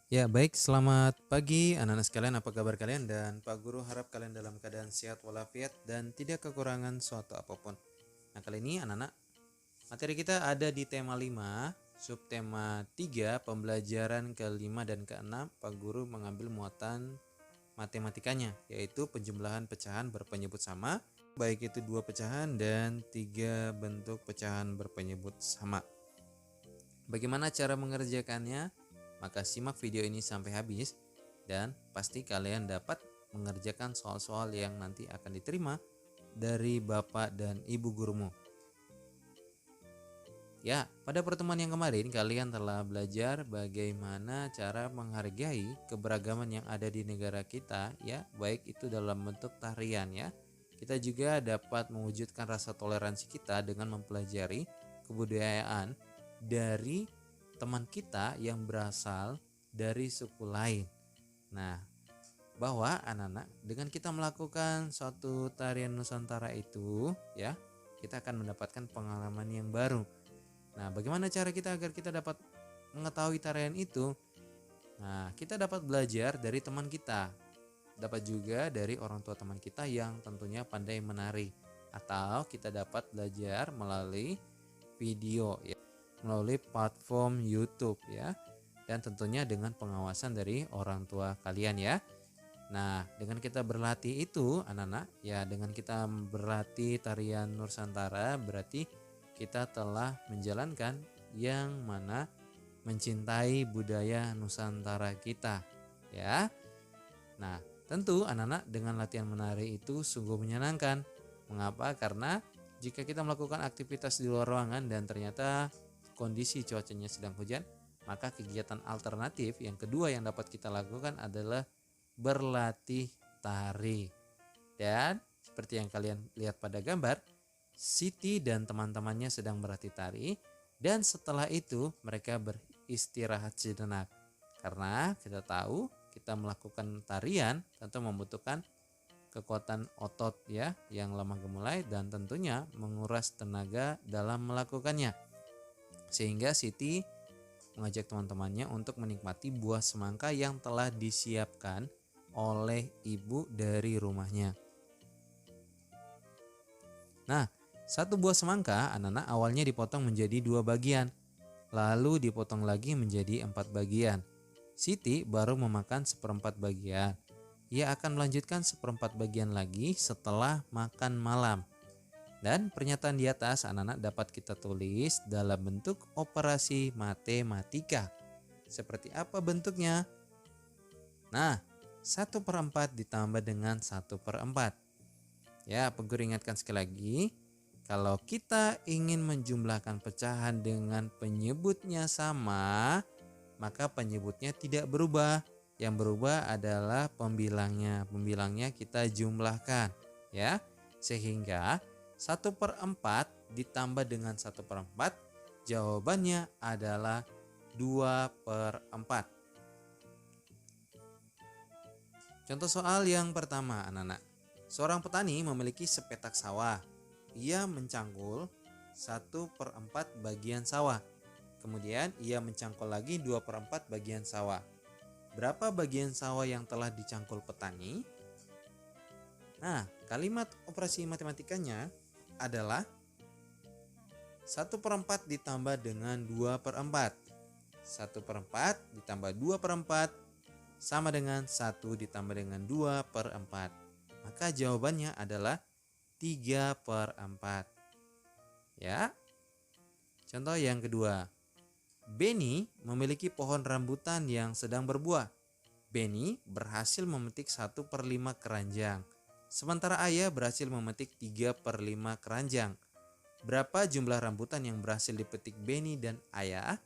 Ya, baik. Selamat pagi anak-anak sekalian. Apa kabar kalian? Dan Pak Guru harap kalian dalam keadaan sehat walafiat dan tidak kekurangan suatu apapun. Nah, kali ini anak-anak, materi kita ada di tema 5, subtema 3, pembelajaran ke-5 dan ke-6. Pak Guru mengambil muatan matematikanya, yaitu penjumlahan pecahan berpenyebut sama, baik itu 2 pecahan dan 3 bentuk pecahan berpenyebut sama. Bagaimana cara mengerjakannya? Maka simak video ini sampai habis dan pasti kalian dapat mengerjakan soal-soal yang nanti akan diterima dari Bapak dan Ibu gurumu. Ya, pada pertemuan yang kemarin kalian telah belajar bagaimana cara menghargai keberagaman yang ada di negara kita, ya, baik itu dalam bentuk tarian, ya. Kita juga dapat mewujudkan rasa toleransi kita dengan mempelajari kebudayaan dari teman kita yang berasal dari suku lain. Nah, bahwa anak-anak dengan kita melakukan suatu tarian Nusantara itu, ya, kita akan mendapatkan pengalaman yang baru. Nah, bagaimana cara kita agar kita dapat mengetahui tarian itu? Nah, kita dapat belajar dari teman kita, dapat juga dari orang tua teman kita yang tentunya pandai menari, atau kita dapat belajar melalui video, ya, melalui platform YouTube, ya, dan tentunya dengan pengawasan dari orang tua kalian, ya. Nah, dengan kita berlatih itu anak-anak, ya, dengan kita berlatih tarian Nusantara berarti kita telah menjalankan yang mana mencintai budaya Nusantara kita, ya. Nah, tentu anak-anak dengan latihan menari itu sungguh menyenangkan. Mengapa? Karena jika kita melakukan aktivitas di luar ruangan dan ternyata kondisi cuacanya sedang hujan, maka kegiatan alternatif yang kedua yang dapat kita lakukan adalah berlatih tari. Dan seperti yang kalian lihat pada gambar, Siti dan teman-temannya sedang berlatih tari, dan setelah itu mereka beristirahat sejenak. Karena kita tahu kita melakukan tarian tentu membutuhkan kekuatan otot, ya, yang lemah gemulai dan tentunya menguras tenaga dalam melakukannya. Sehingga Siti mengajak teman-temannya untuk menikmati buah semangka yang telah disiapkan oleh ibu dari rumahnya. Nah, satu buah semangka anak-anak awalnya dipotong menjadi 2 bagian, lalu dipotong lagi menjadi 4 bagian. Siti baru memakan 1/4 bagian. Ia akan melanjutkan 1/4 bagian lagi setelah makan malam. Dan pernyataan di atas anak-anak dapat kita tulis dalam bentuk operasi matematika. Seperti apa bentuknya? Nah, 1/4 ditambah dengan 1/4. Ya, Pak Guru ingatkan sekali lagi, kalau kita ingin menjumlahkan pecahan dengan penyebutnya sama, maka penyebutnya tidak berubah. Yang berubah adalah pembilangnya. Pembilangnya kita jumlahkan, ya. Sehingga 1/4 ditambah dengan 1/4, jawabannya adalah 2/4. Contoh soal yang pertama, anak-anak. Seorang petani memiliki sepetak sawah. Ia mencangkul 1/4 bagian sawah. Kemudian ia mencangkul lagi 2/4 bagian sawah. Berapa bagian sawah yang telah dicangkul petani? Nah, kalimat operasi matematikanya adalah 1/4 ditambah dengan 2/4. 1/4 ditambah 2/4 sama dengan 1 ditambah dengan 2/4. Maka jawabannya adalah 3/4. Ya. Contoh yang kedua. Benny memiliki pohon rambutan yang sedang berbuah. Benny berhasil memetik 1/5 keranjang. Sementara ayah berhasil memetik 3/5 keranjang. Berapa jumlah rambutan yang berhasil dipetik Benny dan ayah?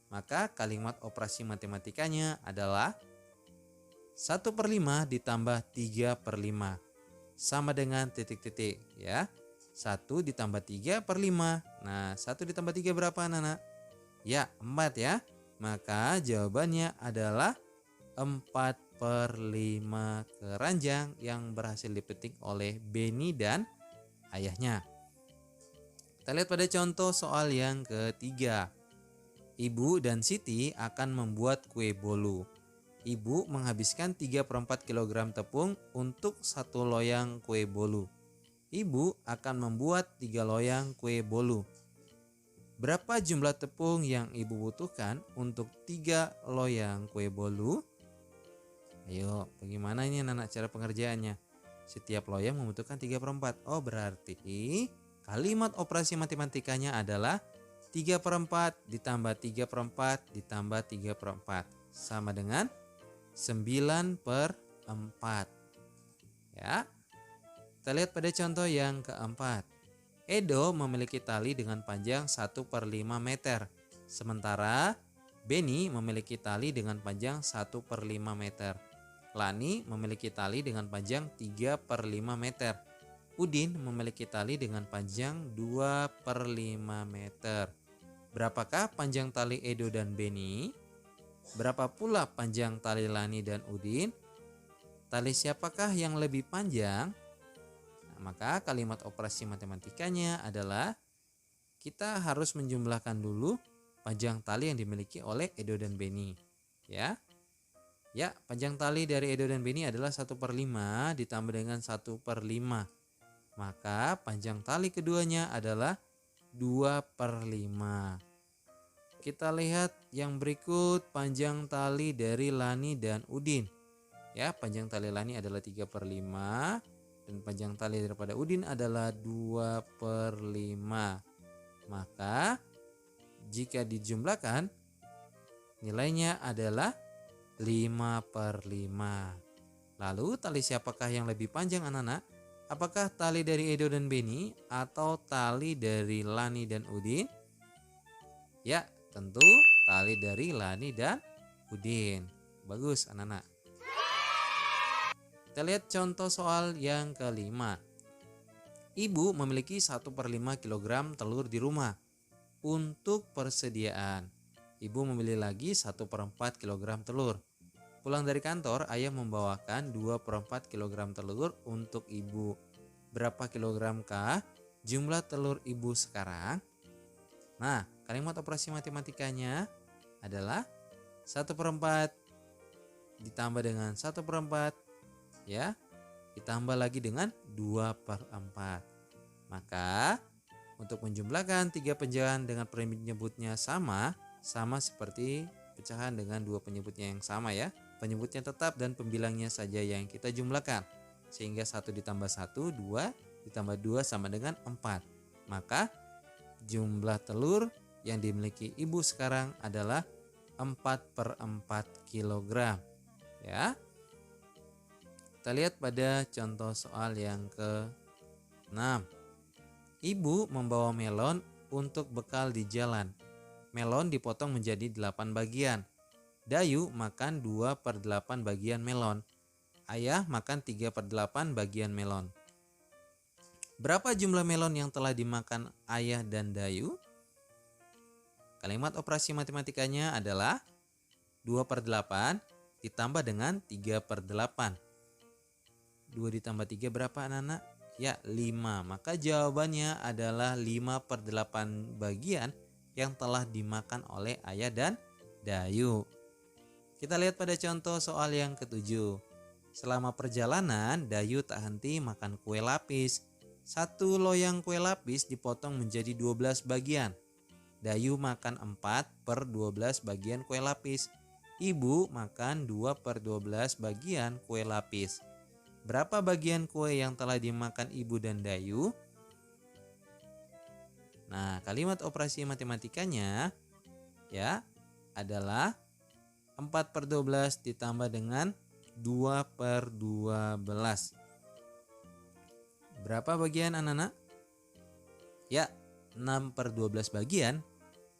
Maka kalimat operasi matematikanya adalah 1/5 ditambah 3/5 sama dengan titik-titik, ya. 1 ditambah 3/5. Nah, 1 ditambah 3 berapa, anak-anak? Ya, 4, ya. Maka jawabannya adalah 4/5 keranjang yang berhasil dipetik oleh Benny dan ayahnya. Kita lihat pada contoh soal yang ketiga. Ibu dan Siti akan membuat kue bolu. Ibu menghabiskan 3/4 kg tepung untuk 1 loyang kue bolu. Ibu akan membuat 3 loyang kue bolu. Berapa jumlah tepung yang ibu butuhkan untuk 3 loyang kue bolu? Ayo, bagaimana ini anak cara pengerjaannya? Setiap loyang membutuhkan 3/4. Oh, berarti kalimat operasi matematikanya adalah 3/4 ditambah 3/4 ditambah 3/4 sama dengan 9/4. Ya. Kita lihat pada contoh yang keempat. Edo memiliki tali dengan panjang 1/5 meter. Sementara Beni memiliki tali dengan panjang 1/5 meter. Lani memiliki tali dengan panjang 3/5 meter. Udin memiliki tali dengan panjang 2/5 meter. Berapakah panjang tali Edo dan Beni? Berapa pula panjang tali Lani dan Udin? Tali siapakah yang lebih panjang? Maka kalimat operasi matematikanya adalah kita harus menjumlahkan dulu panjang tali yang dimiliki oleh Edo dan Beni. Ya, panjang tali dari Edo dan Beni adalah 1/5 ditambah dengan 1/5. Maka panjang tali keduanya adalah 2/5. Kita lihat yang berikut panjang tali dari Lani dan Udin. Ya, panjang tali Lani adalah 3/5. Dan panjang tali daripada Udin adalah 2/5. Maka jika dijumlahkan nilainya adalah 5/5. Lalu tali siapakah yang lebih panjang anak-anak? Apakah tali dari Edo dan Beni atau tali dari Lani dan Udin? Ya, tentu tali dari Lani dan Udin. Bagus anak-anak. Kita lihat contoh soal yang kelima. Ibu memiliki 1/5 kg telur di rumah. Untuk persediaan, ibu membeli lagi 1/4 kg telur. Pulang dari kantor, ayah membawakan 2/4 kg telur untuk ibu. Berapa kilogramkah jumlah telur ibu sekarang? Nah, kalimat operasi matematikanya adalah 1/4 ditambah dengan 1/4. Ya, ditambah lagi dengan 2/4. Maka untuk menjumlahkan 3 pecahan dengan penyebutnya sama seperti pecahan dengan 2 penyebutnya yang sama ya. Penyebutnya tetap dan pembilangnya saja yang kita jumlahkan. Sehingga 1 ditambah 1, 2 ditambah 2 sama dengan 4. Maka jumlah telur yang dimiliki ibu sekarang adalah 4/4 kg. Ya. Kita lihat pada contoh soal yang ke-6. Ibu membawa melon untuk bekal di jalan. Melon dipotong menjadi 8 bagian. Dayu makan 2/8 bagian melon. Ayah makan 3/8 bagian melon. Berapa jumlah melon yang telah dimakan ayah dan Dayu? Kalimat operasi matematikanya adalah 2/8 ditambah dengan 3/8. 2 ditambah 3 berapa anak-anak? Ya, 5. Maka jawabannya adalah 5/8 bagian yang telah dimakan oleh ayah dan Dayu. Kita lihat pada contoh soal yang ke-7. Selama perjalanan, Dayu tak henti makan kue lapis. 1 loyang kue lapis dipotong menjadi 12 bagian. Dayu makan 4/12 bagian kue lapis. Ibu makan 2/12 bagian kue lapis. Berapa bagian kue yang telah dimakan ibu dan Dayu? Nah, kalimat operasi matematikanya ya adalah 4/12 ditambah dengan 2/12. Berapa bagian anak-anak? Ya, 6/12 bagian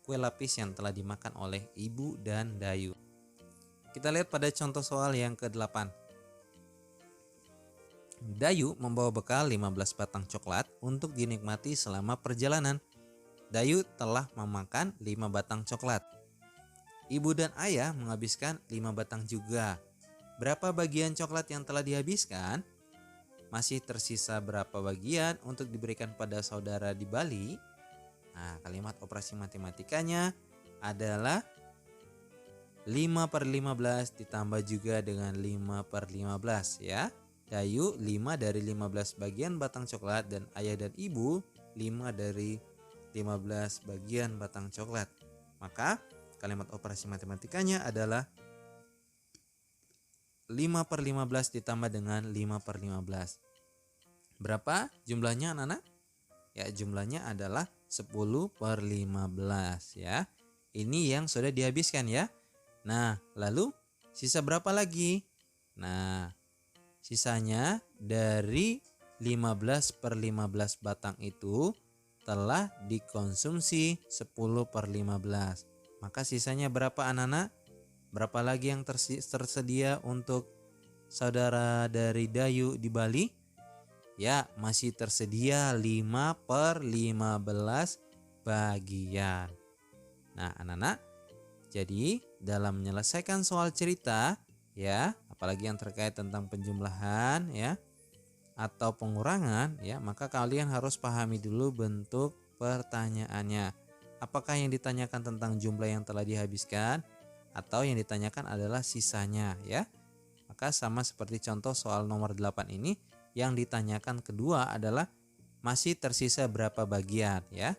kue lapis yang telah dimakan oleh ibu dan Dayu. Kita lihat pada contoh soal yang ke-8. Dayu membawa bekal 15 batang coklat untuk dinikmati selama perjalanan. Dayu telah memakan 5 batang coklat. Ibu dan ayah menghabiskan 5 batang juga. Berapa bagian coklat yang telah dihabiskan? Masih tersisa berapa bagian untuk diberikan pada saudara di Bali? Nah, kalimat operasi matematikanya adalah 5/15 ditambah juga dengan 5/15 ya. Dayu 5 dari 15 bagian batang coklat dan ayah dan ibu 5 dari 15 bagian batang coklat. Maka kalimat operasi matematikanya adalah 5/15 ditambah dengan 5/15. Berapa jumlahnya anak-anak? Ya, jumlahnya adalah 10/15 ya. Ini yang sudah dihabiskan ya. Nah, lalu sisa berapa lagi? Nah, sisanya dari 15/15 batang itu telah dikonsumsi 10/15. Maka sisanya berapa anak-anak? Berapa lagi yang tersedia untuk saudara dari Dayu di Bali? Ya, masih tersedia 5/15 bagian. Nah, anak-anak, jadi dalam menyelesaikan soal cerita ya, apalagi yang terkait tentang penjumlahan ya atau pengurangan ya, maka kalian harus pahami dulu bentuk pertanyaannya. Apakah yang ditanyakan tentang jumlah yang telah dihabiskan atau yang ditanyakan adalah sisanya ya. Maka sama seperti contoh soal nomor 8 ini, yang ditanyakan kedua adalah masih tersisa berapa bagian ya.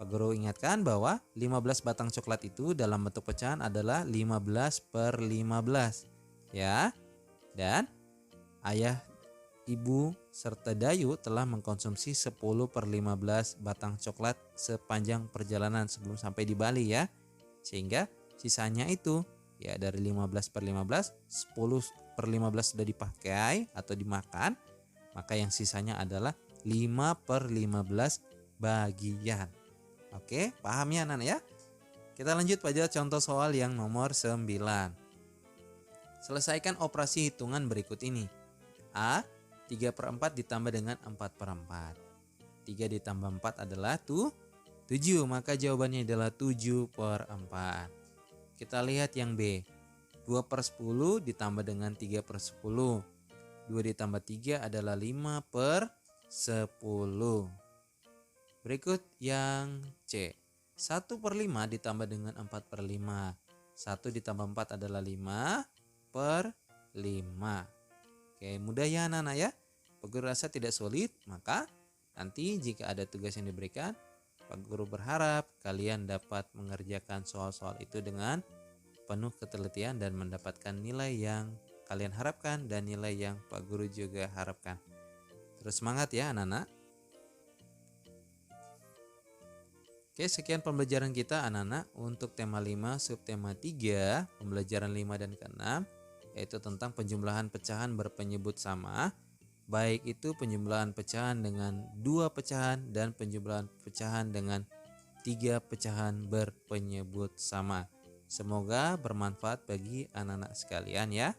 Pak Guru ingatkan bahwa 15 batang coklat itu dalam bentuk pecahan adalah 15/15 ya. Dan ayah, ibu, serta Dayu telah mengkonsumsi 10/15 batang coklat sepanjang perjalanan sebelum sampai di Bali ya. Sehingga sisanya itu ya dari 15/15, 10/15 sudah dipakai atau dimakan, maka yang sisanya adalah 5/15 bagian. Oke, paham ya anak-anak ya? Kita lanjut pada contoh soal yang nomor 9. Selesaikan operasi hitungan berikut ini. A, 3/4 ditambah dengan 4/4. 3 ditambah 4 adalah 7, maka jawabannya adalah 7/4. Kita lihat yang B. 2/10 ditambah dengan 3/10. 2 ditambah 3 adalah 5/10. Berikut yang C. 1/5 ditambah dengan 4/5. 1 ditambah 4 adalah 5/5. Oke, mudah ya anak-anak ya. Pak Guru rasa tidak sulit, maka nanti jika ada tugas yang diberikan, Pak Guru berharap kalian dapat mengerjakan soal-soal itu dengan penuh ketelitian dan mendapatkan nilai yang kalian harapkan dan nilai yang Pak Guru juga harapkan. Terus semangat ya anak-anak. Oke, sekian pembelajaran kita anak-anak untuk tema 5 subtema 3, pembelajaran 5 dan ke-6, yaitu tentang penjumlahan pecahan berpenyebut sama, baik itu penjumlahan pecahan dengan 2 pecahan dan penjumlahan pecahan dengan 3 pecahan berpenyebut sama. Semoga bermanfaat bagi anak-anak sekalian ya.